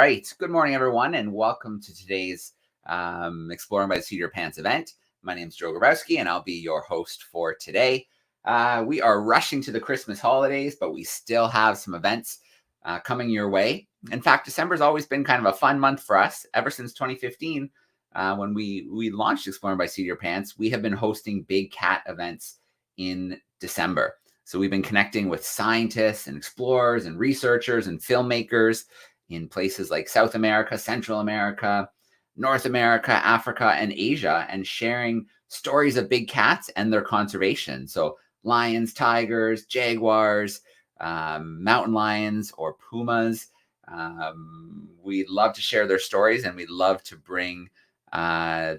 right. Good morning, everyone, and welcome to today's Exploring by the Seat of Your Pants event. My name is Joe Grabowski, and I'll be your host for today. We are rushing to the Christmas holidays, but we still have some events coming your way. In fact, December's always been kind of a fun month for us. Ever since 2015, when we launched Exploring by the Seat of Your Pants, we have been hosting big cat events in December. So we've been connecting with scientists and explorers and researchers and filmmakers in places like South America, Central America, North America, Africa, and Asia, and sharing stories of big cats and their conservation. So lions, tigers, jaguars, mountain lions, or pumas. We love to share their stories, and we love to bring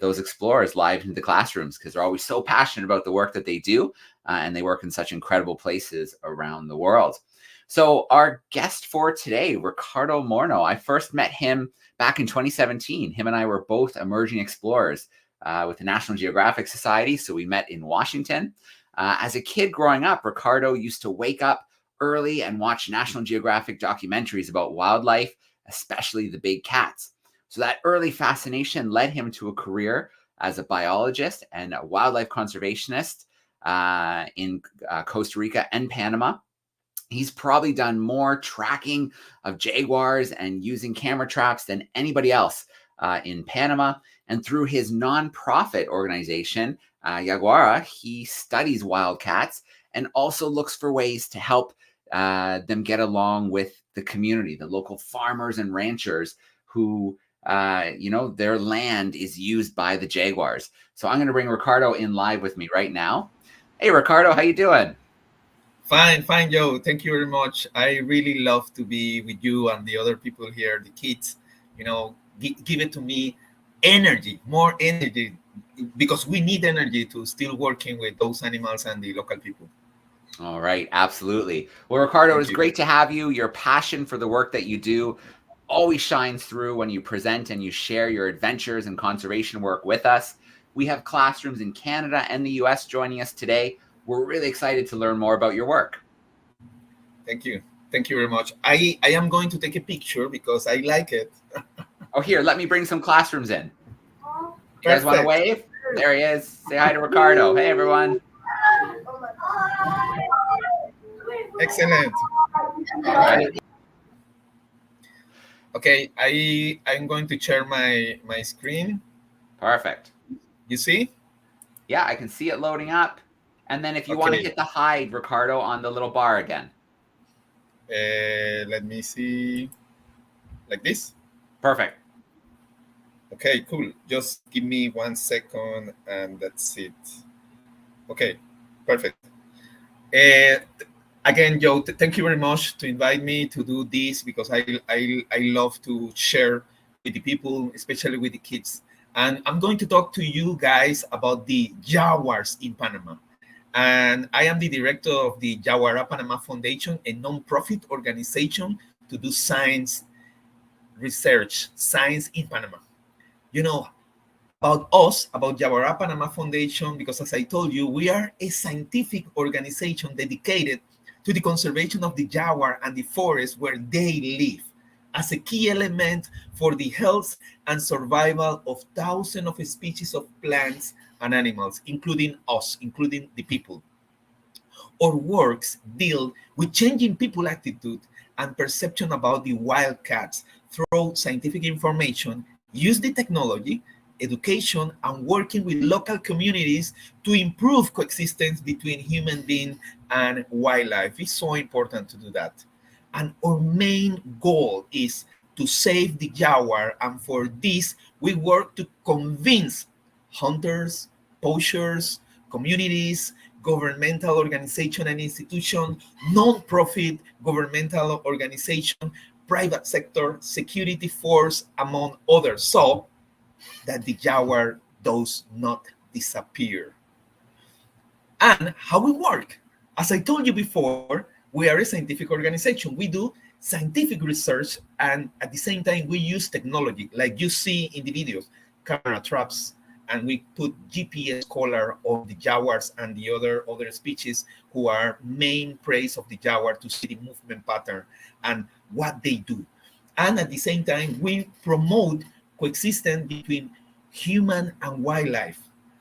those explorers live into the classrooms because they're always so passionate about the work that they do, and they work in such incredible places around the world. So our guest for today, Ricardo Moreno, I first met him back in 2017. Him and I were both emerging explorers with the National Geographic Society. So we met in Washington. As a kid growing up, Ricardo used to wake up early and watch National Geographic documentaries about wildlife, especially the big cats. So that early fascination led him to a career as a biologist and a wildlife conservationist in Costa Rica and Panama. He's probably done more tracking of jaguars and using camera traps than anybody else in Panama. And through his nonprofit organization, Yaguará, he studies wildcats and also looks for ways to help them get along with the community, the local farmers and ranchers who, their land is used by the jaguars. So I'm going to bring Ricardo in live with me right now. Hey, Ricardo, how you doing? Fine, Joe. Thank you very much. I really love to be with you and the other people here, the kids. Give it to me energy, more energy, because we need energy to still working with those animals and the local people. All right, absolutely. Well, Ricardo, it's great to have you. Your passion for the work that you do always shines through when you present and you share your adventures and conservation work with us. We have classrooms in Canada and the US joining us today. We're really excited to learn more about your work. Thank you. Thank you very much. I am going to take a picture because I like it. Oh, here, let me bring some classrooms in. You guys want to wave? There he is. Say hi to Ricardo. Hey, everyone. Excellent. All right. Okay, I'm going to share my screen. Perfect. You see? Yeah, I can see it loading up. And then if you want to hit the hide, Ricardo, on the little bar again. Let me see. Like this? Perfect. Okay, cool. Just give me 1 second and that's it. Okay, perfect. Again, Joe, thank you very much to invite me to do this because I love to share with the people, especially with the kids. And I'm going to talk to you guys about the jaguars in Panama. And I am the director of the Yaguará Panama Foundation, a non-profit organization to do science research, science in Panama. About us, about Yaguará Panama Foundation, because as I told you, we are a scientific organization dedicated to the conservation of the jaguar and the forest where they live as a key element for the health and survival of thousands of species of plants and animals, including us, including the people. Our works deal with changing people attitude and perception about the wildcats through scientific information, use the technology, education, and working with local communities to improve coexistence between human being and wildlife. It's so important to do that. And our main goal is to save the jaguar, and for this, we work to convince hunters, poachers, communities, governmental organization and institution, non-profit governmental organization, private sector, security force, among others, so that the jaguar does not disappear. And how we work. As I told you before, we are a scientific organization. We do scientific research, and at the same time, we use technology, like you see in the videos, camera traps, and we put GPS collar on the jaguars and the other species who are main prey of the jaguar to see the movement pattern and what they do. And at the same time, we promote coexistence between human and wildlife.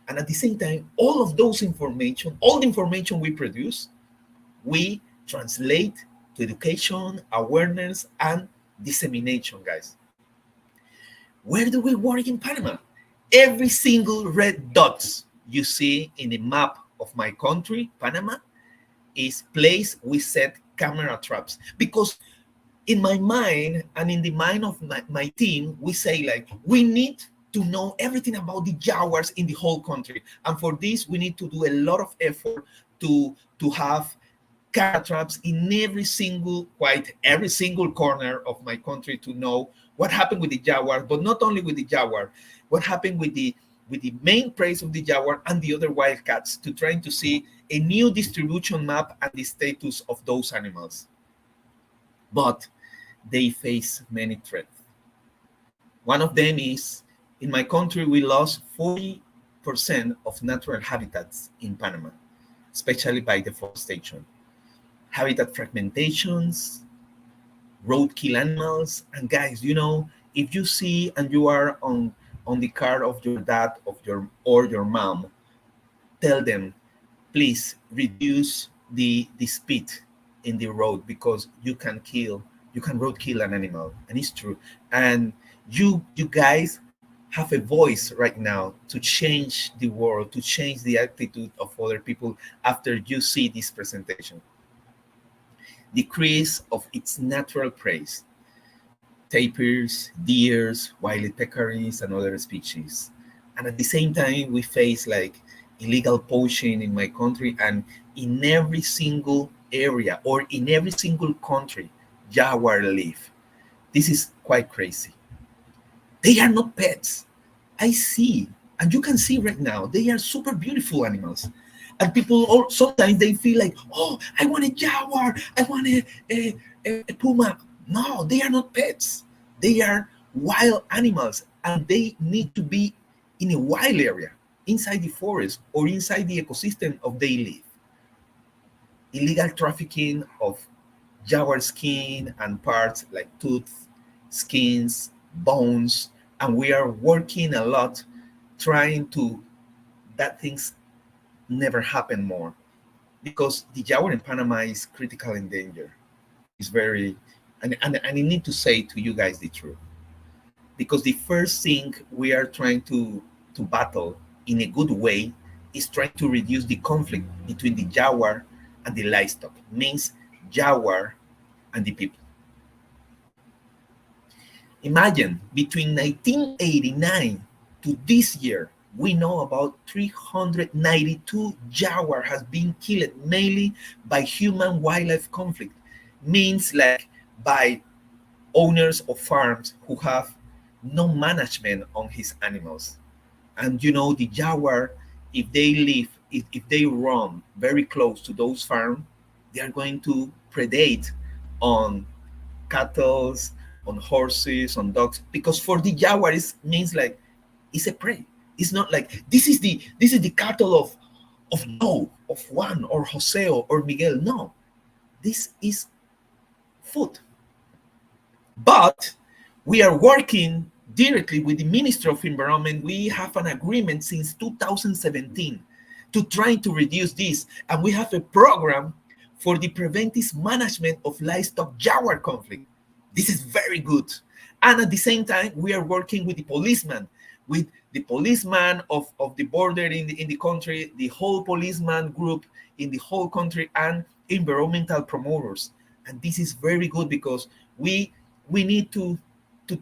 And at the same time, all of those information, all the information we produce, we translate to education, awareness, and dissemination, guys. Where do we work in Panama? Every single red dots you see in the map of my country, Panama, is place we set camera traps. Because in my mind and in the mind of my team, we say like, we need to know everything about the jaguars in the whole country. And for this, we need to do a lot of effort to have camera traps in every single corner of my country to know what happened with the jaguar, but not only with the jaguar, what happened with the main prey of the jaguar and the other wildcats, to trying to see a new distribution map and the status of those animals. But they face many threats. One of them is, in my country, we lost 40% of natural habitats in Panama, especially by deforestation. Habitat fragmentations, roadkill animals, and guys, if you see and you are on the car of your dad or your mom, tell them, please reduce the speed in the road, because you can roadkill an animal, and it's true. And you guys have a voice right now to change the world, to change the attitude of other people after you see this presentation. Decrease of its natural prey, tapirs, deers, wild peccaries, and other species. And at the same time, we face like illegal poaching in my country, and in every single area or in every single country, jaguar live. This is quite crazy. They are not pets. I see, and you can see right now, they are super beautiful animals. And people sometimes they feel like, oh, I want a jaguar, I want a puma. No, they are not pets. They are wild animals, and they need to be in a wild area, inside the forest or inside the ecosystem of they live. Illegal trafficking of jaguar skin and parts like tooth, skins, bones, and we are working a lot trying to that things never happen more, because the jaguar in Panama is critical in danger. It's very, and I need to say to you guys the truth, because the first thing we are trying to battle in a good way is trying to reduce the conflict between the jaguar and the livestock, means jaguar and the people. Imagine between 1989 to this year, we know about 392 jaguar has been killed, mainly by human wildlife conflict, means like by owners of farms who have no management on his animals. And the jaguar, if they run very close to those farms, they are going to predate on cattle, on horses, on dogs, because for the jaguar it means like it's a prey. It's not like this is the cattle of Joe, of Juan, or Jose, or Miguel. No, this is food. But we are working directly with the Ministry of Environment. We have an agreement since 2017 to try to reduce this, and we have a program for the preventive management of livestock jaguar conflict. This is very good. And at the same time, we are working with the policeman of the border in the country, the whole policeman group in the whole country, and environmental promoters. And this is very good, because we need to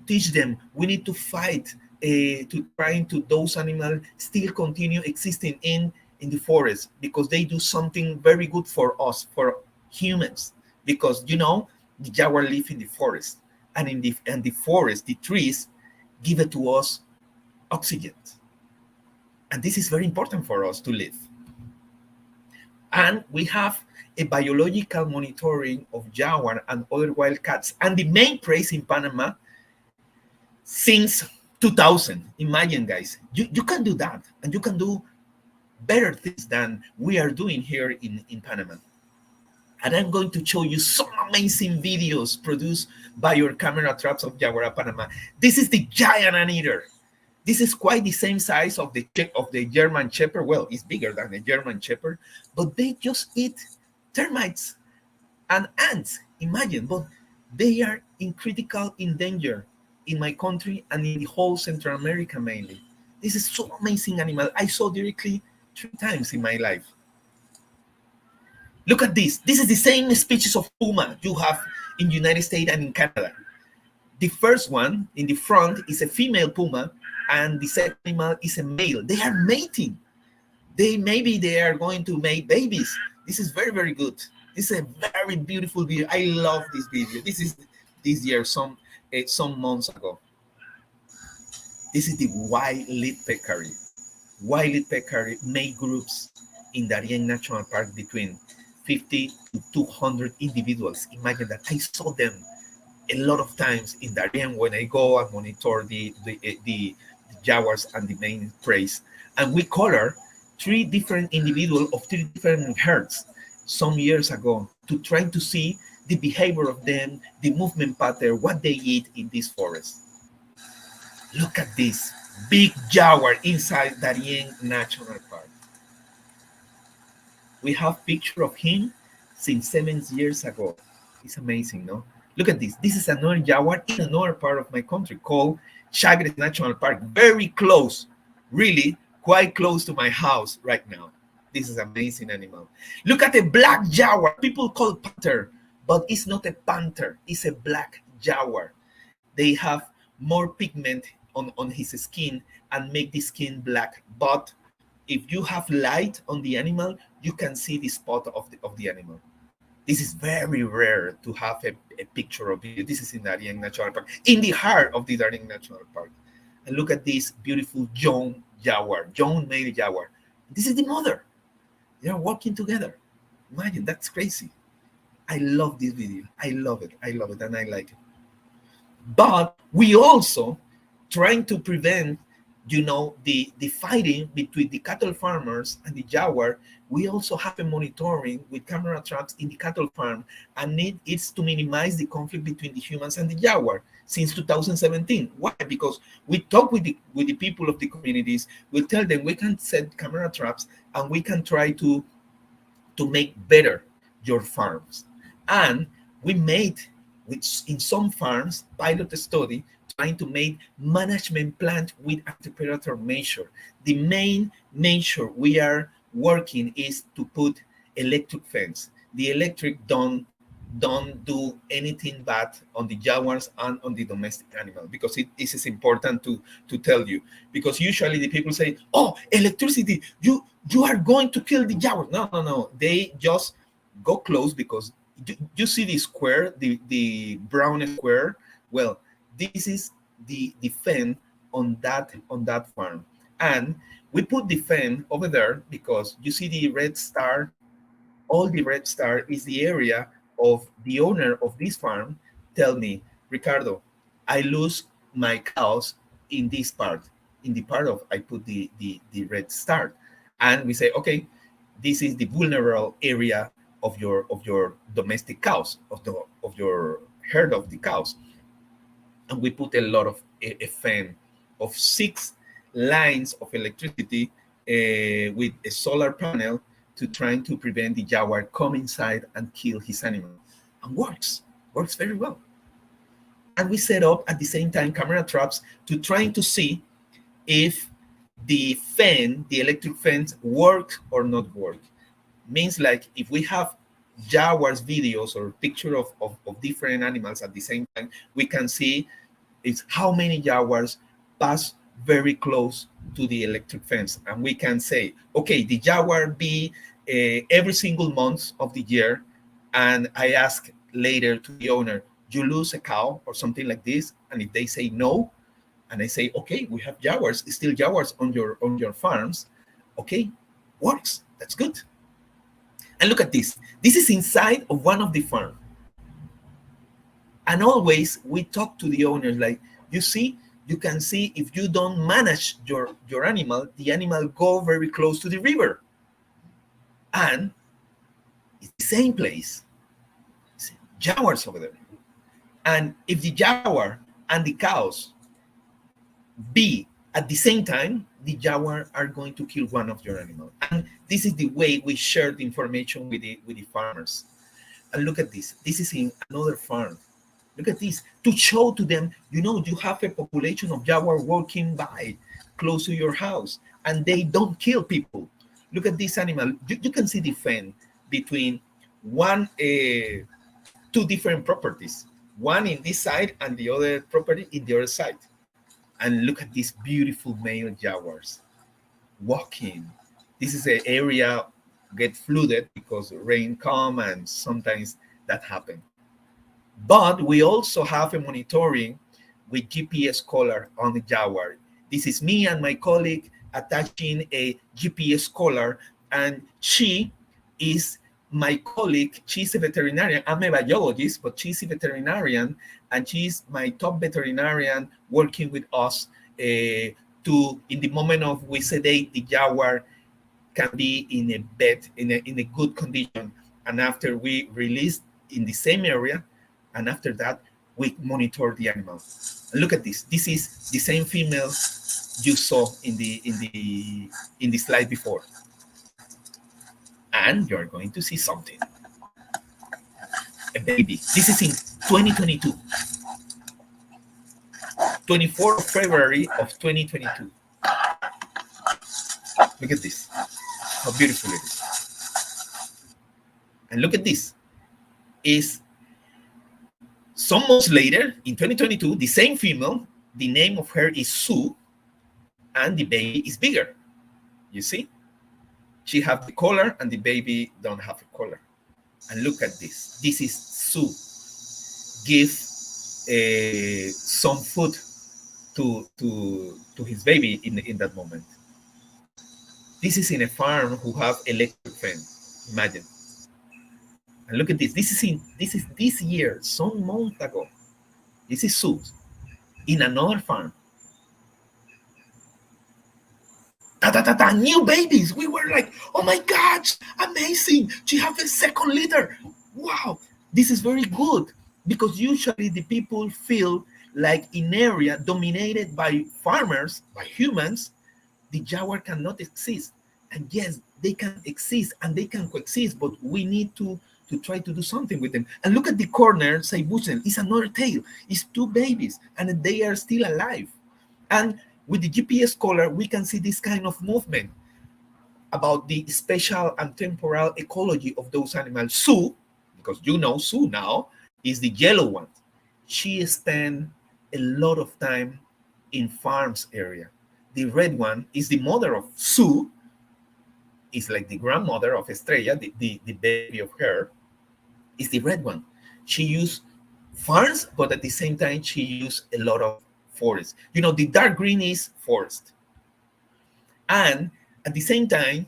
teach them. We need to fight to trying to those animals still continue existing in the forest, because they do something very good for us, for humans. Because the jaguar live in the forest, and in the forest, the trees give it to us oxygen, and this is very important for us to live. And we have a biological monitoring of jaguar and other wild cats, and the main prey in Panama since 2000. Imagine, guys, you can do that, and you can do better things than we are doing here in Panama. And I'm going to show you some amazing videos produced by your camera traps of Yaguará, Panama. This is the giant anteater. This is quite the same size of the German Shepherd. Well, it's bigger than the German Shepherd, but they just eat termites and ants. Imagine, but they are in danger in my country and in the whole Central America mainly. This is so amazing animal. I saw directly 3 times in my life. Look at this. This is the same species of puma you have in the United States and in Canada. The first one in the front is a female puma, and the second animal is a male. They are mating. Maybe they are going to make babies. This is very, very good. This is a very beautiful video. I love this video. This is this year, some months ago. This is the white-lead peccary. White-lead peccary made groups in Darien National Park between 50 to 200 individuals. Imagine that. I saw them a lot of times in Darien when I go and monitor the jaguars and the main prey. And we color 3 different individuals of 3 different herds some years ago to try to see the behavior of them, the movement pattern, what they eat in this forest. Look at this big jaguar inside Darien National Park. We have picture of him since 7 years ago. It's amazing, no? Look at this. This is another jaguar in another part of my country called Jaguars National Park. Very close, really quite close to my house right now. This is an amazing animal. Look at the black jaguar. People call it panther, but it's not a panther. It's a black jaguar. They have more pigment on his skin and make the skin black. But if you have light on the animal, you can see the spot of the animal. This is very rare to have a picture of it. This is in Darien National Park, in the heart of the Darien National Park. And look at this beautiful young jaguar, young male jaguar. This is the mother. They are walking together. Imagine, that's crazy. I love this video. I love it, and I like it. But we also trying to prevent, the fighting between the cattle farmers and the jaguar. We also have a monitoring with camera traps in the cattle farm, and it's to minimize the conflict between the humans and the jaguar since 2017. Why? Because we talk with the people of the communities. We tell them we can set camera traps and we can try to make better your farms. And we made, in some farms, pilot study trying to make management plan with anti-predator measure. The main measure we are working is to put electric fence. The electric don't do anything bad on the jaguars and on the domestic animal, because this is important to tell you, because usually the people say, oh, electricity, you are going to kill the jaguar. No, they just go close, because you see the square, the brown square. Well, this is the fence on that farm, and we put the fence over there because you see the red star. All the red star is the area of the owner of this farm. Tell me, Ricardo, I lose my cows in this part, in the part of I put the red star, and we say, okay, this is the vulnerable area of your domestic cows, of your herd of the cows. And we put a lot of a fan of 6 lines of electricity with a solar panel to trying to prevent the jaguar come inside and kill his animal. And works very well. And we set up at the same time camera traps to trying to see if the fan, the electric fence, works or not work. Means like if we have jaguars videos or picture of different animals at the same time, we can see it's how many jaguars pass very close to the electric fence, and we can say, okay, the jaguar be every single month of the year, and I ask later to the owner, you lose a cow or something like this, and if they say no, and I say, okay, we have jaguars, still jaguars on your farms, okay, works, that's good. And look at this. This is inside of one of the farms. And always we talk to the owners like, you can see if you don't manage your animal, the animal go very close to the river. And it's the same place. Jaguars over there. And if the jaguar and the cows be at the same time, the jaguar are going to kill one of your animals. And this is the way we share the information with the farmers. And look at this. This is in another farm. Look at this. To show to them, you have a population of jaguar walking by close to your house, and they don't kill people. Look at this animal. You can see the fence between two different properties. One in this side and the other property in the other side. And look at these beautiful male jaguars walking. This is an area get flooded because rain come, and sometimes that happen. But we also have a monitoring with GPS collar on the jaguar. This is me and my colleague attaching a GPS collar, and she is my colleague. She's a veterinarian. I'm a biologist, but she's a veterinarian, and she's my top veterinarian working with us to, in the moment of we sedate the jaguar, can be in a bed in a good condition, and after we release in the same area, and after that we monitor the animal. And look at this. This is the same female you saw in the slide before. And you're going to see something. A baby. This is in 2022. 24th of February of 2022. Look at this. How beautiful it is. And look at this. Is some months later, in 2022, the same female, the name of her is Sue, and the baby is bigger. You see? She have the collar, and the baby don't have a collar. And look at this. This is Sue. Give some food to his baby in that moment. This is in a farm who have electric fence. Imagine. And look at this. This is this year, some months ago. This is Sue in another farm. New babies. We were like, oh my gosh, amazing. She has a second litter. Wow, this is very good, because usually the people feel like in area dominated by farmers, by humans, the jaguar cannot exist. And yes, they can exist and they can coexist, but we need to try to do something with them. And look at the corner, say Busen, it's another tail. It's two babies, and they are still alive. And with the GPS collar, we can see this kind of movement about the spatial and temporal ecology of those animals. Sue, because Sue now, is the yellow one. She spent a lot of time in farms area. The red one is the mother of Sue, is like the grandmother of Estrella, the baby of her, is the red one. She used farms, but at the same time, she used a lot of forest. The dark green is forest. And at the same time,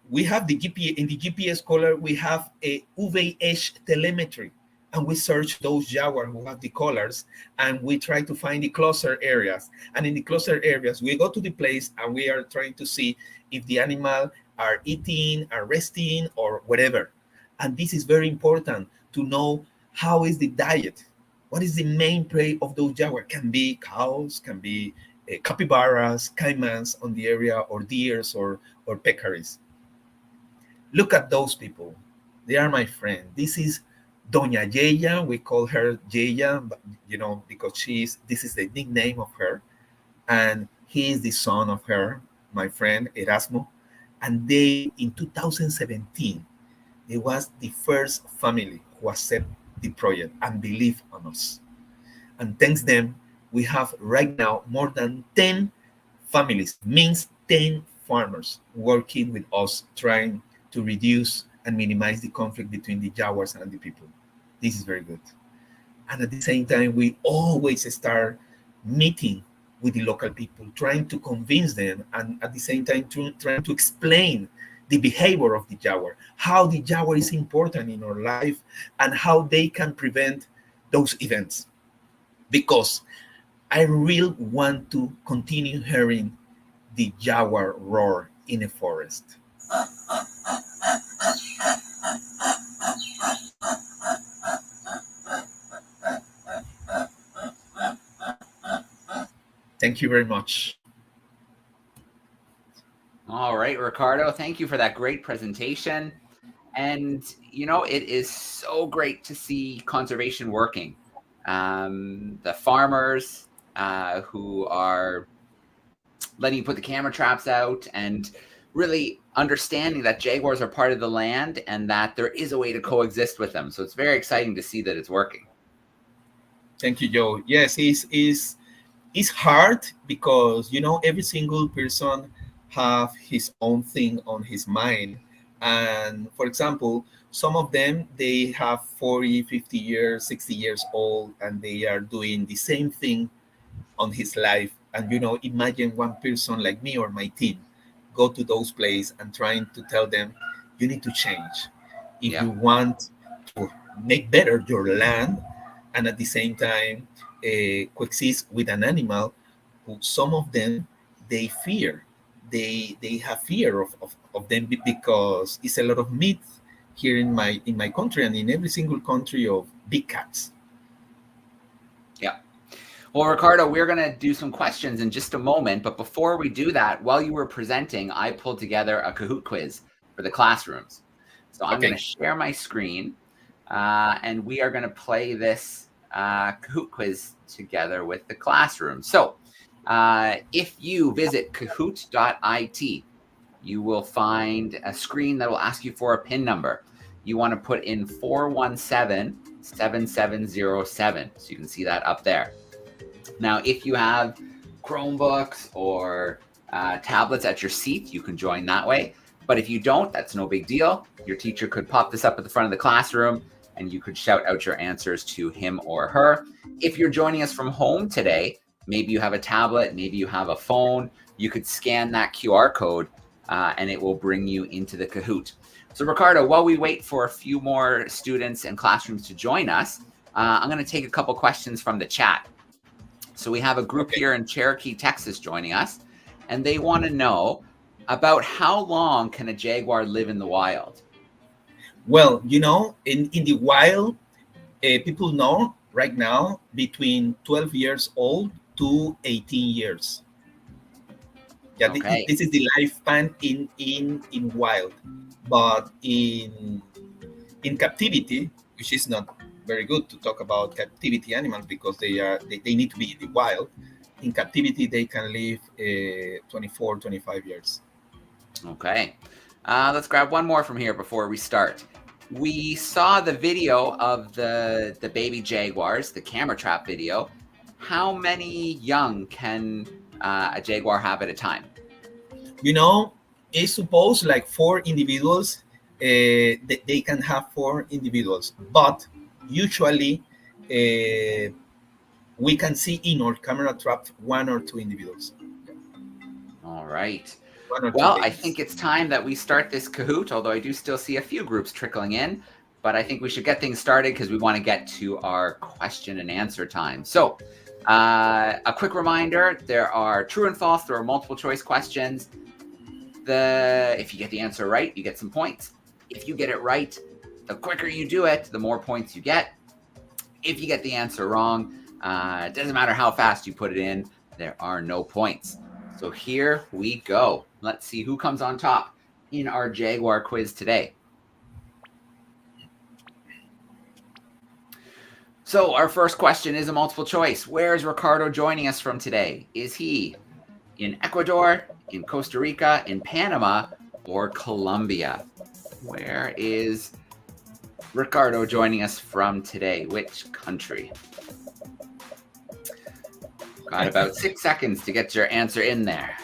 we have the GPS, in the GPS collar, we have a UV edge telemetry, and we search those jaguar who have the collars, and we try to find the cluster areas. And in the cluster areas, we go to the place and we are trying to see if the animal are eating, are resting, or whatever. And this is very important to know how is the diet. What is the main prey of those jaguars? Can be cows, can be capybaras, caimans on the area, or deers, or peccaries. Look at those people. They are my friend. This is Doña Yeya. We call her Yeya, because this is the nickname of her. And he is the son of her, my friend Erasmo. And they, in 2017, it was the first family who accepted the project and believe on us. And thanks them, we have right now more than 10 families, means 10 farmers working with us, trying to reduce and minimize the conflict between the jaguars and the people. This is very good. And at the same time, we always start meeting with the local people, trying to convince them, and at the same time trying to explain the behavior of the jaguar, how the jaguar is important in our life, and how they can prevent those events. Because I really want to continue hearing the jaguar roar in a forest. Thank you very much. All right, Ricardo, thank you for that great presentation. And, it is so great to see conservation working. The farmers who are letting you put the camera traps out and really understanding that jaguars are part of the land and that there is a way to coexist with them. So it's very exciting to see that it's working. Thank you, Joe. Yes, it's hard because every single person have his own thing on his mind. And for example, some of them, they have 40, 50 years, 60 years old, and they are doing the same thing on his life. And imagine one person like me or my team go to those places and trying to tell them, you need to change if you want to make better your land, and at the same time coexist with an animal who some of them they fear, they have fear of them because it's a lot of myth here in my country and in every single country of big cats. Yeah. Well, Ricardo, we're going to do some questions in just a moment. But before we do that, while you were presenting, I pulled together a Kahoot quiz for the classrooms. So I'm going to share my screen and we are going to play this Kahoot quiz together with the classroom. So if you visit kahoot.it, you will find a screen that will ask you for a PIN number. You want to put in 417-7707. So you can see that up there. Now, if you have Chromebooks or tablets at your seat, you can join that way. But if you don't, that's no big deal. Your teacher could pop this up at the front of the classroom and you could shout out your answers to him or her. If you're joining us from home today, maybe you have a tablet, maybe you have a phone, you could scan that QR code and it will bring you into the Kahoot. So Ricardo, while we wait for a few more students and classrooms to join us, I'm going to take a couple questions from the chat. So we have a group here in Cherokee, Texas joining us, and they want to know about how long can a jaguar live in the wild? Well, in the wild, people know right now between 12 years old to 18 years. Yeah, Okay. this is the lifespan in wild, but in captivity, which is not very good to talk about captivity animals because they need to be in the wild. In captivity, they can live 24, 25 years. Okay. Let's grab one more from here before we start. We saw the video of the baby jaguars, the camera trap video. How many young can a jaguar have at a time? It's supposed like 4 individuals. They can have 4 individuals, but usually we can see in our camera trap 1 or 2 individuals. All right. Well, I think it's time that we start this Kahoot, although I do still see a few groups trickling in, but I think we should get things started because we want to get to our question and answer time. So a quick reminder, there are true and false, there are multiple choice questions. If you get the answer right, you get some points. If you get it right, the quicker you do it, the more points you get. If you get the answer wrong, it doesn't matter how fast you put it in, there are no points. So here we go. Let's see who comes on top in our Jaguar quiz today. So our first question is a multiple choice. Where is Ricardo joining us from today? Is he in Ecuador, in Costa Rica, in Panama, or Colombia? Where is Ricardo joining us from today? Which country? Got about 6 seconds to get your answer in there.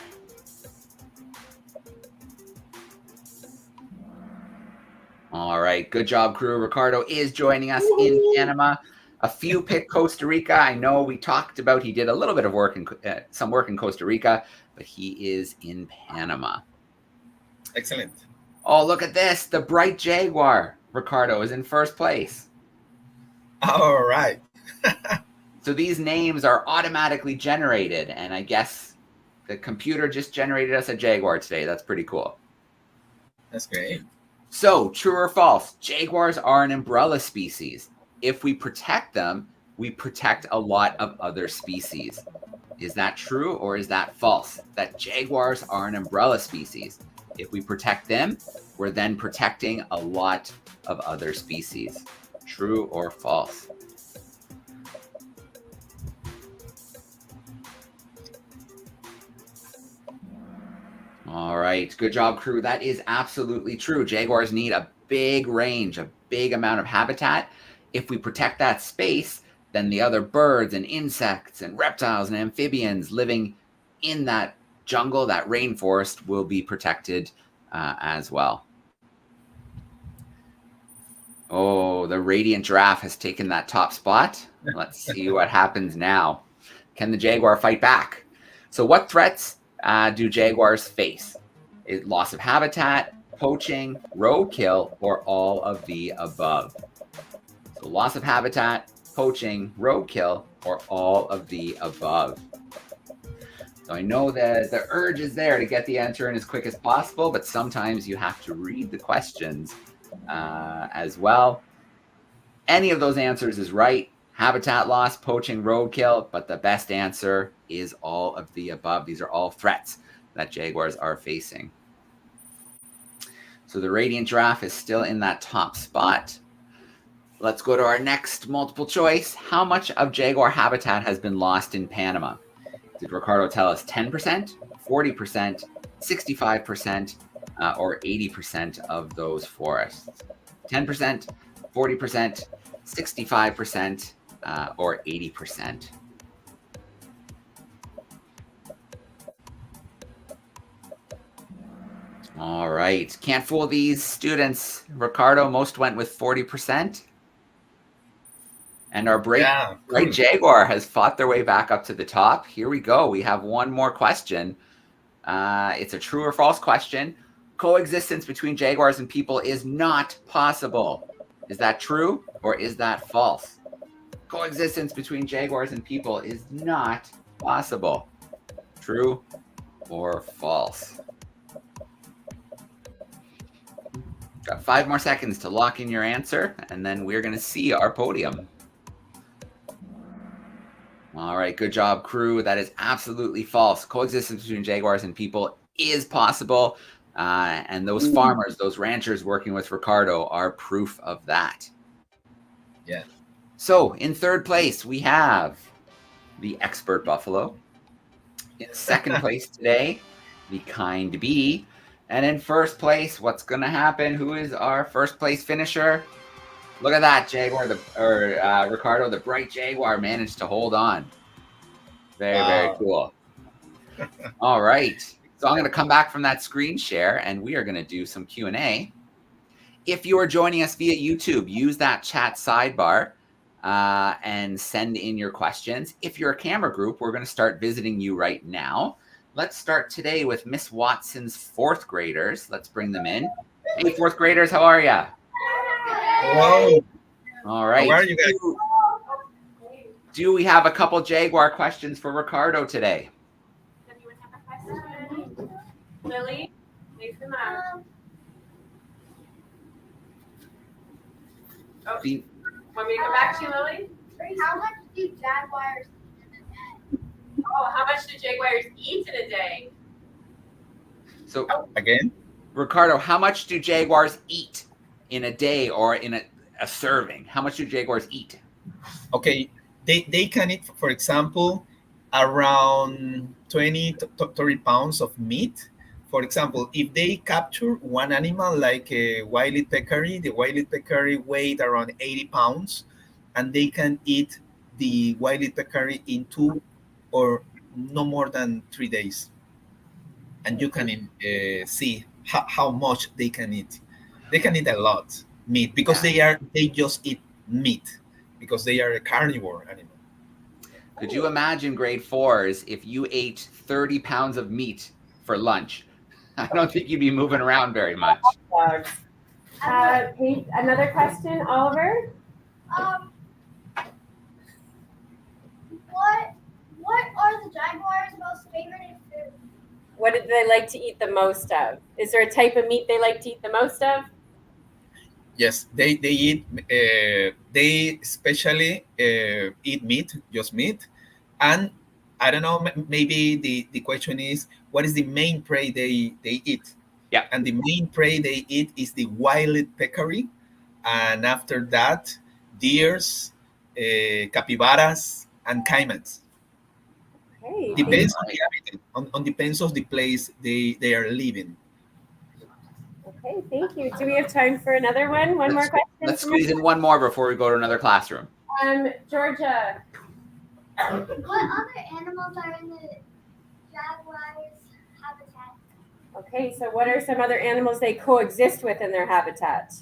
All right, good job, crew. Ricardo is joining us in Panama. A few picked Costa Rica. I know we talked about he did a little bit of work in some work in Costa Rica, but he is in Panama. Excellent. Oh, look at this. The bright jaguar, Ricardo, is in first place. All right. So these names are automatically generated, and I guess the computer just generated us a jaguar today. That's pretty cool. That's great. So, true or false? Jaguars are an umbrella species. If we protect them, we protect a lot of other species. Is that true or is that false? That jaguars are an umbrella species. If we protect them, we're then protecting a lot of other species. True or false? All right, good job, crew. That is absolutely true. Jaguars need a big range, a big amount of habitat. If we protect that space, then the other birds and insects and reptiles and amphibians living in that jungle, that rainforest, will be protected as well. Oh, the radiant giraffe has taken that top spot. Let's see what happens now. Can the jaguar fight back? So what threats do jaguars face? Loss of habitat, poaching, roadkill, or all of the above? So loss of habitat, poaching, roadkill, or all of the above. So I know that the urge is there to get the answer in as quick as possible, but sometimes you have to read the questions as well. Any of those answers is right. Habitat loss, poaching, roadkill, but the best answer is all of the above. These are all threats that jaguars are facing. So the radiant giraffe is still in that top spot. Let's go to our next multiple choice. How much of jaguar habitat has been lost in Panama? Did Ricardo tell us 10%, 40%, 65%, or 80% of those forests? 10%, 40%, 65%, or 80%? All right. Can't fool these students. Ricardo, most went with 40%. And our bright jaguar has fought their way back up to the top. Here we go. We have one more question. It's a true or false question. Coexistence between jaguars and people is not possible. Is that true or is that false? Coexistence between jaguars and people is not possible. True or false? Got 5 more seconds to lock in your answer, and then we're going to see our podium. All right, good job, crew. That is absolutely false. Coexistence between jaguars and people is possible, and those farmers, those ranchers working with Ricardo are proof of that. Yeah. So in third place, we have the expert buffalo. In second place today, the kind bee. And in first place, what's going to happen? Who is our first place finisher? Look at that, Jaguar, Ricardo, the bright jaguar managed to hold on. Very cool. All right. So I'm going to come back from that screen share, and we are going to do some Q&A. If you are joining us via YouTube, use that chat sidebar and send in your questions. If you're a camera group, we're going to start visiting you right now. Let's start today with Miss Watson's 4th graders. Let's bring them in. Hey, 4th graders, how are you? Hello. All right. How are you guys? Do we have a couple jaguar questions for Ricardo today? Anyone have a question? Lily, make them up. Oh, want me to come back to you, Lily? How much do jaguars eat in a day? Oh, how much do jaguars eat in a day? So again, Ricardo, how much do jaguars eat in a day or in a serving? How much do jaguars eat? Okay, they can eat, for example, around 20 to 30 pounds of meat. For example, if they capture one animal like a wild peccary, the wild peccary weighs around 80 pounds, and they can eat the wild peccary in 2 or no more than 3 days. And you can see how much they can eat. They can eat a lot meat because they just eat meat because they are a carnivore animal. Could you imagine grade 4s if you ate 30 pounds of meat for lunch? I don't think you'd be moving around very much. Pete, another question, Oliver? What are the jaguars' most favorite food? What do they like to eat the most of? Is there a type of meat they like to eat the most of? Yes, they eat. They especially eat meat, just meat, and I don't know. Maybe the question is, what is the main prey they eat? Yeah. And the main prey they eat is the wild peccary, and after that, deers, capybaras, and caimans. Okay, Depends on the habitat, on depends of the place they are living. okay, thank you. Do we have time for another one? One more question? Let's squeeze in one more before we go to another classroom. Georgia. What other animals are in the jaguar's habitat? Okay, so what are some other animals they coexist with in their habitat?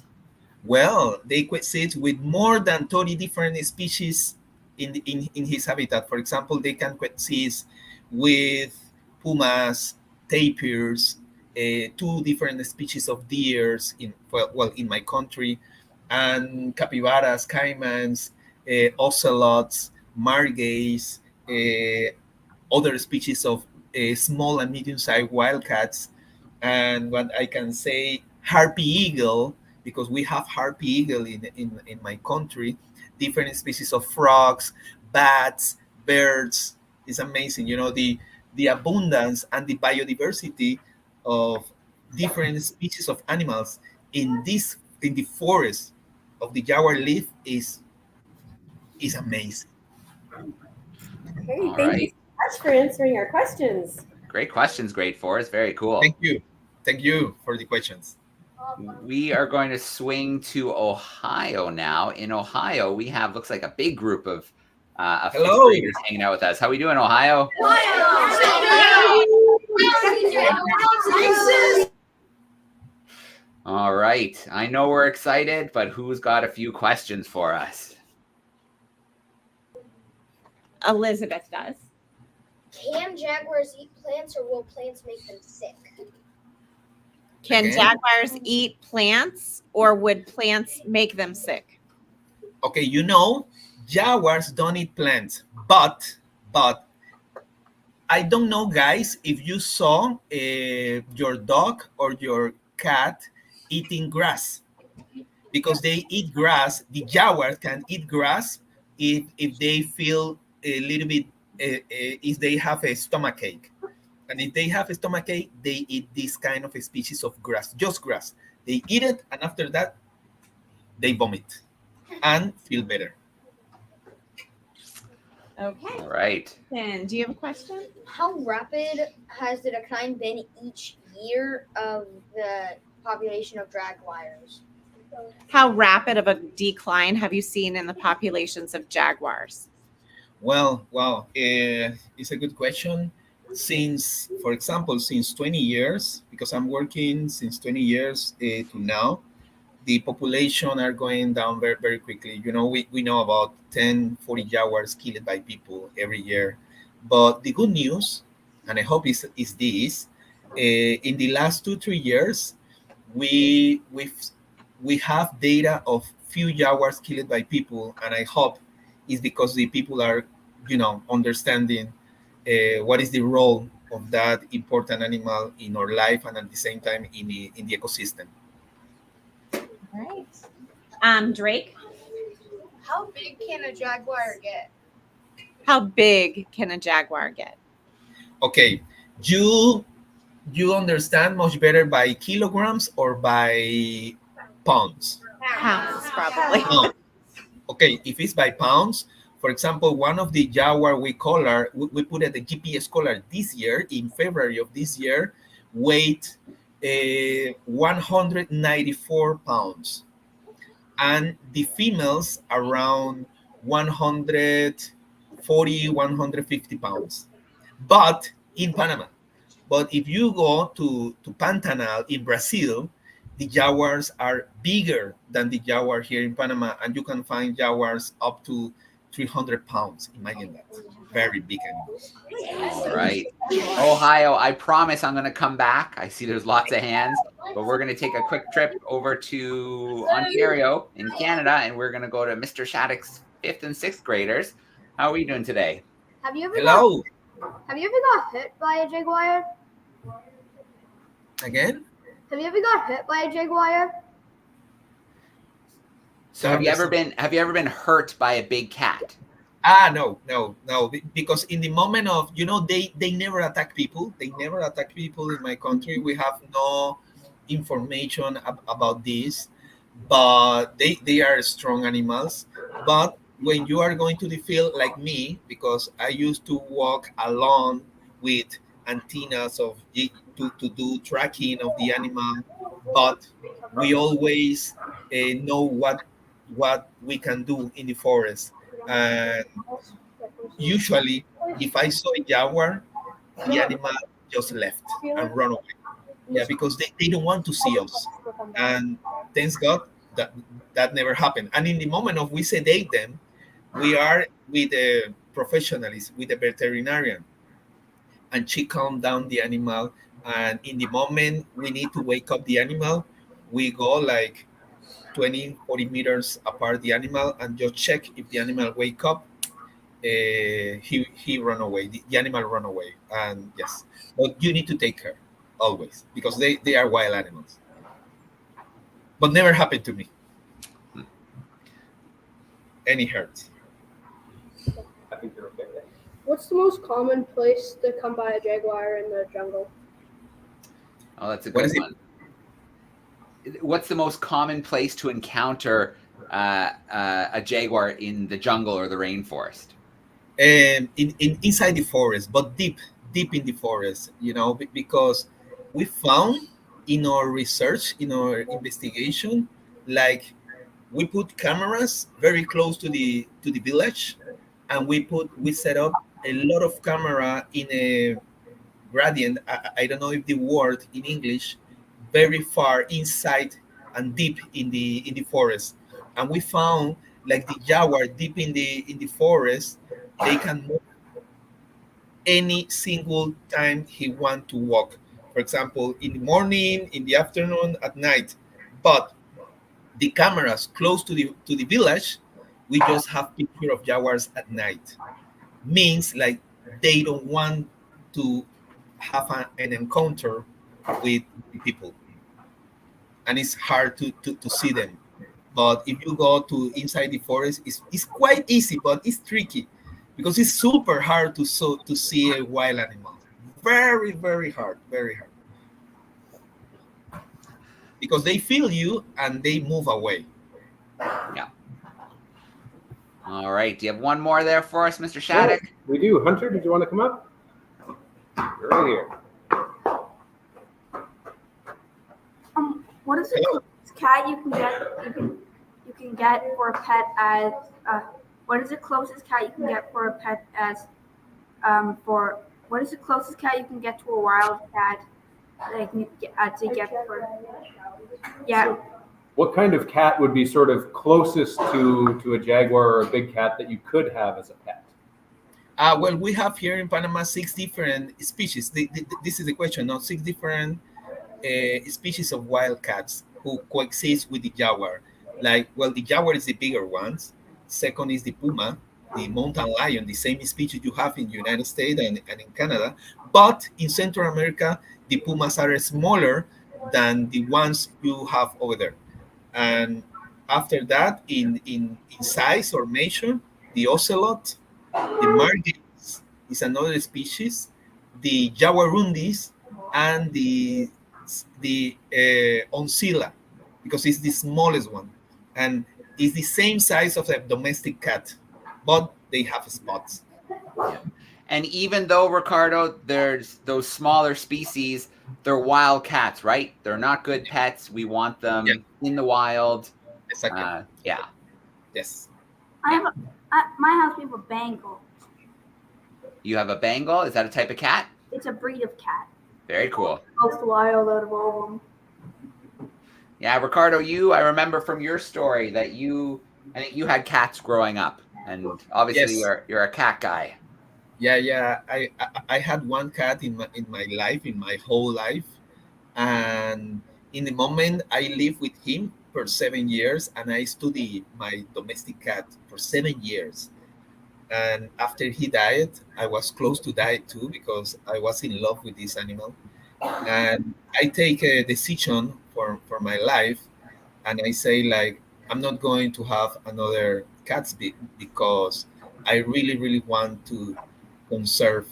Well, they coexist with more than 30 different species in his habitat. For example, they can coexist with pumas, tapirs, two different species of deers in my country, and capybaras, caimans, ocelots, margays, other species of small and medium-sized wildcats, and what I can say, harpy eagle, because we have harpy eagle in my country, different species of frogs, bats, birds. It's amazing, the abundance and the biodiversity of different species of animals in the forest of the Jaguar leaf is amazing. Okay, All thank you right. so much for answering our questions. Great questions, grade 4s. Very cool. Thank you for the questions. We are going to swing to Ohio now. In Ohio, we have, looks like a big group of fifth Hello. graders hanging out with us. How we doing, Ohio? All right. I know we're excited, but who's got a few questions for us? Elizabeth does. Can jaguars eat plants, or will plants make them sick? Can Again? jaguars eat plants, or would plants make them sick? Okay, jaguars don't eat plants, but I don't know, guys, if you saw your dog or your cat eating grass, because they eat grass. The jaguars can eat grass if they feel a little bit, if they have a stomach ache. And if they have a stomach ache, they eat this kind of a species of grass, just grass. They eat it, and after that, they vomit and feel better. Okay. All right. Then, do you have a question? How rapid has the decline been each year of the population of jaguars? How rapid of a decline have you seen in the populations of jaguars? Well, wow, it's a good question. For example, since 20 years, because I'm working since 20 years to now, the population are going down very, very quickly. We know about 40 jaguars killed by people every year. But the good news, and I hope is this, in the last 2-3 years, we have data of few jaguars killed by people, and I hope it's because the people are, understanding what is the role of that important animal in our life and at the same time in the ecosystem. All right. Drake, How big can a jaguar get? how big can a jaguar get? Okay, you understand much better by kilograms or by pounds? Pounds, probably. Pounds. Okay, if it's by pounds, for example, one of the jaguar we put at the GPS collar this year, in February of this year, weighed 194 pounds. And the females around 140, 150 pounds. But in Panama. But if you go to Pantanal in Brazil, the jaguars are bigger than the jaguar here in Panama, and you can find jaguars up to 300 pounds. Imagine that. Very big animals. All right. Ohio, I promise I'm going to come back. I see there's lots of hands, but we're going to take a quick trip over to Ontario in Canada, and we're going to go to Mr. Shattuck's 5th and 6th graders. How are we doing today? Have you ever Hello. Have you ever got hit by a jaguar? Again? Have you ever got hit by a jaguar? So have you ever been hurt by a big cat? No, because in the moment of, they never attack people. They never attack people in my country. We have no information about this, but they are strong animals. But when you are going to the field like me, because I used to walk alone with antennas to do tracking of the animal, but we always know what we can do in the forest. And usually, if I saw a jaguar, the animal just left and run away. Yeah, because they don't want to see us. And thanks God that that never happened. And in the moment of we sedate them, we are with a professionalist, with a veterinarian, and she calmed down the animal. And in the moment we need to wake up the animal, we go like 20, 40 meters apart the animal and just check if the animal wake up. He run away. The animal run away, and yes, but you need to take care always because they are wild animals. But never happened to me. Any hurt. I think you're okay. What's the most common place to come by a jaguar in the jungle? Oh, that's a What good is it? one. What's the most common place to encounter a jaguar in the jungle or the rainforest? In inside the forest, but deep in the forest, because we found in our research, in our investigation, like we put cameras very close to the village, and we set up a lot of camera in a gradient. I don't know if the word in English, very far inside and deep in the forest, and we found like the jaguar deep in the forest. They can move any single time he want to walk. For example, in the morning, in the afternoon, at night. But the cameras close to the village, we just have picture of jaguars at night. Means like they don't want to have an encounter with the people, and it's hard to see them. But if you go to inside the forest, it's quite easy, but it's tricky because it's super hard to see a wild animal. Very, very hard, very hard. Because they feel you and they move away. Yeah. All right. Do you have one more there for us, Mr. Shattuck? Yeah, we do. Hunter, did you want to come up? You're right here. What is the Hello. closest cat you can get for a pet as what is the closest cat you can get for a pet as for what is the closest cat you can get to a wild cat that you can get to get for yeah. So what kind of cat would be sort of closest to a jaguar or a big cat that you could have as a pet? Well, we have here in Panama 6 different species. This is the question. Now, 6 different species of wildcats who coexist with the jaguar. Like, well, the jaguar is the bigger ones. Second is the puma, the mountain lion, the same species you have in the United States and in Canada. But in Central America, the pumas are smaller than the ones you have over there. And after that, in size or measure, the ocelot, the margins is another species, the jaguarundis, and the oncilla, because it's the smallest one, and it's the same size of a domestic cat, but they have spots. And even though, Ricardo, there's those smaller species, they're wild cats, right? They're not good pets. We want them in the wild. Exactly. Yeah. Yes. I have my house we have a Bengal. You have a Bengal? Is that a type of cat? It's a breed of cat. Very cool. Most wild out of all of them. Yeah, Ricardo, I remember from your story that I think you had cats growing up, and obviously Yes. you're a cat guy. Yeah. I had one cat in my life, in my whole life, and in the moment I lived with him for 7 years, and I studied my domestic cat for 7 years. And after he died, I was close to die too because I was in love with this animal. And I take a decision for my life, and I say like I'm not going to have another because I really, really want to conserve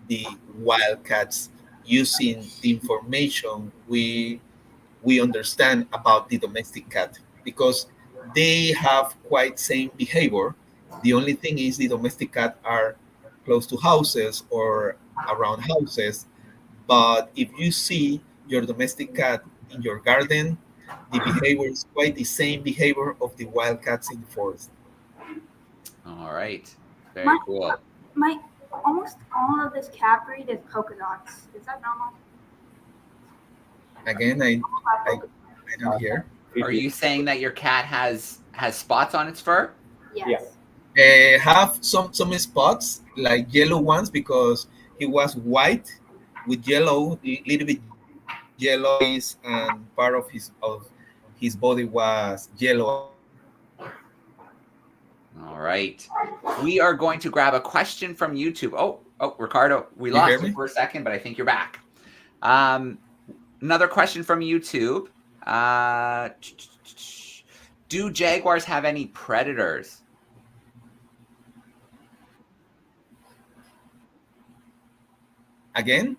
the wildcats using the information we understand about the domestic cat, because they have quite same behavior. The only thing is the domestic cat are close to houses or around houses. But if you see your domestic cat in your garden, the behavior is quite the same behavior of the wild cats in the forest. All right. Very My, cool. my almost all of this cat breed is polka dots. Is that normal? Again, I don't hear. Are you saying that your cat has spots on its fur? Yes. Have some spots like yellow ones, because he was white with yellow, little bit yellow eyes, and part of his body was yellow. All right. We are going to grab a question from YouTube. Oh, Ricardo, we You hear lost you me? for a second, but I think you're back. Another question from YouTube. Do jaguars have any predators? Again?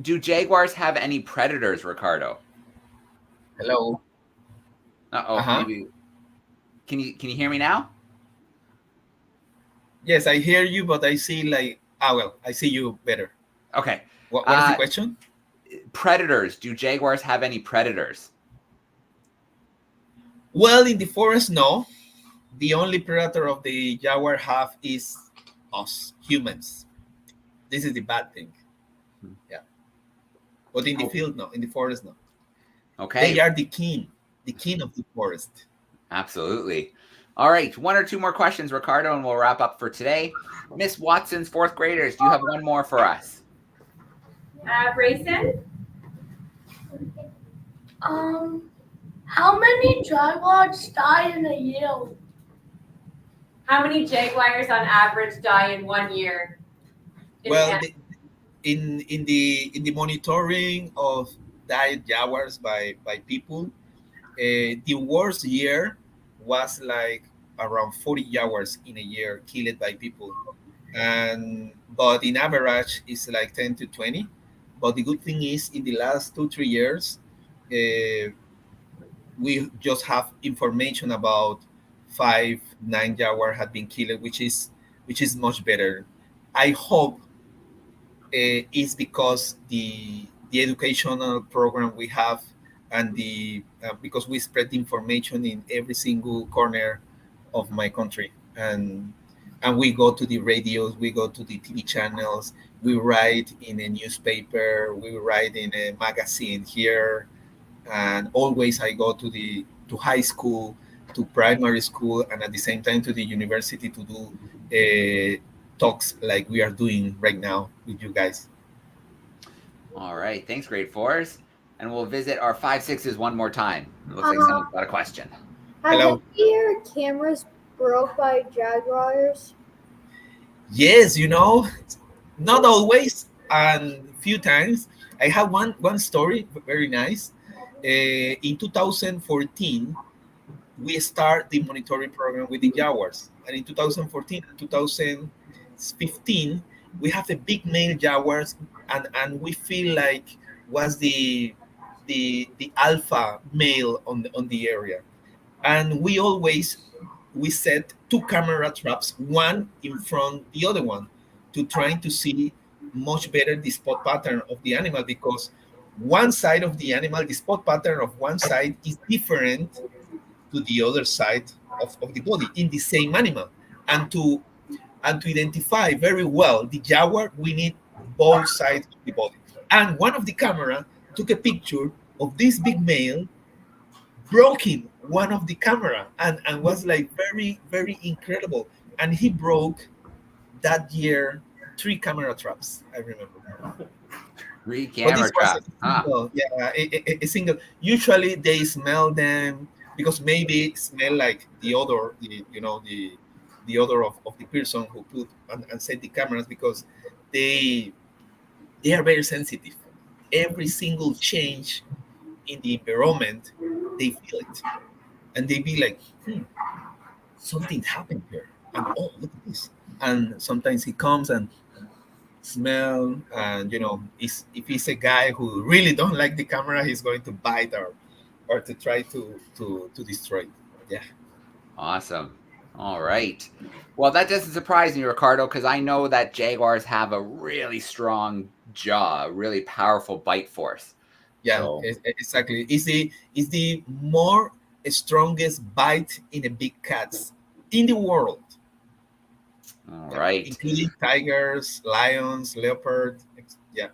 Do jaguars have any predators, Ricardo? Hello. Maybe. Can you hear me now? Yes, I hear you, but I see like I see you better. Okay. What is the question? Predators. Do jaguars have any predators? Well, in the forest, no. The only predator of the jaguar have is us, humans. This is the bad thing. Yeah. But in the field, no. In the forest, no. Okay. They are the king of the forest. Absolutely. All right. One or two more questions, Ricardo, and we'll wrap up for today. Miss Watson's fourth graders, do you have one more for us? Grayson? How many jaguars die in a year? How many jaguars on average die in 1 year? Well, in the monitoring of died jaguars by people, the worst year was like around 40 jaguars in a year killed by people, but in average it's like 10 to 20. But the good thing is, in the last 2-3 years, we just have information about 5-9 jaguar had been killed, which is much better. I hope is because the educational program we have, and the because we spread information in every single corner of my country, and we go to the radios, we go to the TV channels, we write in a newspaper, we write in a magazine here, and always I go to high school, to primary school, and at the same time to the university to do talks like we are doing right now with you guys. All right. Thanks, grade fours. And we'll visit our 5-6s one more time. It looks like someone's got a question. Hello. Have your cameras broke by jaguars? Yes, not always, and few times. I have one story, very nice. In 2014, we start the monitoring program with the Jaguars, and in 2014 and 2015, we have a big male Jaguars, and we feel like was the alpha male on the area, and we set 2 camera traps, one in front the other one, to trying to see much better the spot pattern of the animal, because one side of the animal, the spot pattern of one side is different to the other side of the body in the same animal. And to identify very well the jaguar, we need both sides of the body. And one of the camera took a picture of this big male broken one of the camera, and was like very, very incredible. And he broke that year 3 camera traps, I remember. 3 But camera this was traps. a single, a single. Usually they smell them, because maybe it smell like the odor, the odor of the person who put and set the cameras, because they are very sensitive. Every single change in the environment, they feel it, and they be like, something happened here. and oh, look at this. And sometimes he comes and smell, and if he's a guy who really don't like the camera, he's going to bite or to try to destroy it. Yeah. Awesome. All right. Well, that doesn't surprise me, Ricardo, because I know that jaguars have a really strong jaw, really powerful bite force. Yeah, So- exactly. It's the more strongest bite in a big cats in the world. All right. Including tigers, lions, leopard. Yeah.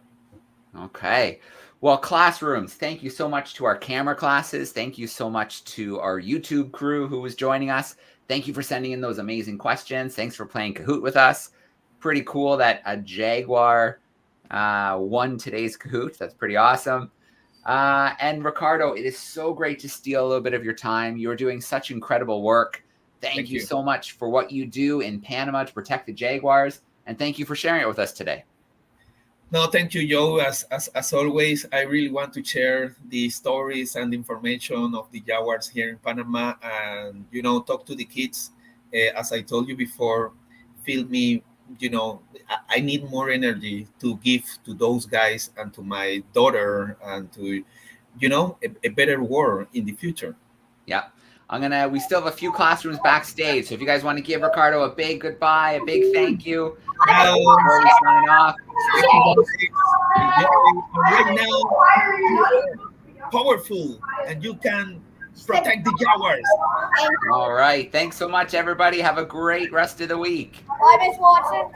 Okay. Well, classrooms, thank you so much to our camera classes. Thank you so much to our YouTube crew who was joining us. Thank you for sending in those amazing questions. Thanks for playing Kahoot with us. Pretty cool that a jaguar won today's Kahoot. That's pretty awesome. And Ricardo, it is so great to steal a little bit of your time. You're doing such incredible work. Thank you so much for what you do in Panama to protect the jaguars. And thank you for sharing it with us today. No, thank you, Joe. As always, I really want to share the stories and information of the jaguars here in Panama, and talk to the kids. As I told you before, feel me. I need more energy to give to those guys and to my daughter, and to a better world in the future. Yeah. We still have a few classrooms backstage. So if you guys want to give Ricardo a big goodbye, a big thank you, before we sign off. Right now, powerful, and you can protect the jaguars. All right. Thanks so much, everybody. Have a great rest of the week. Bye, Miss Watson.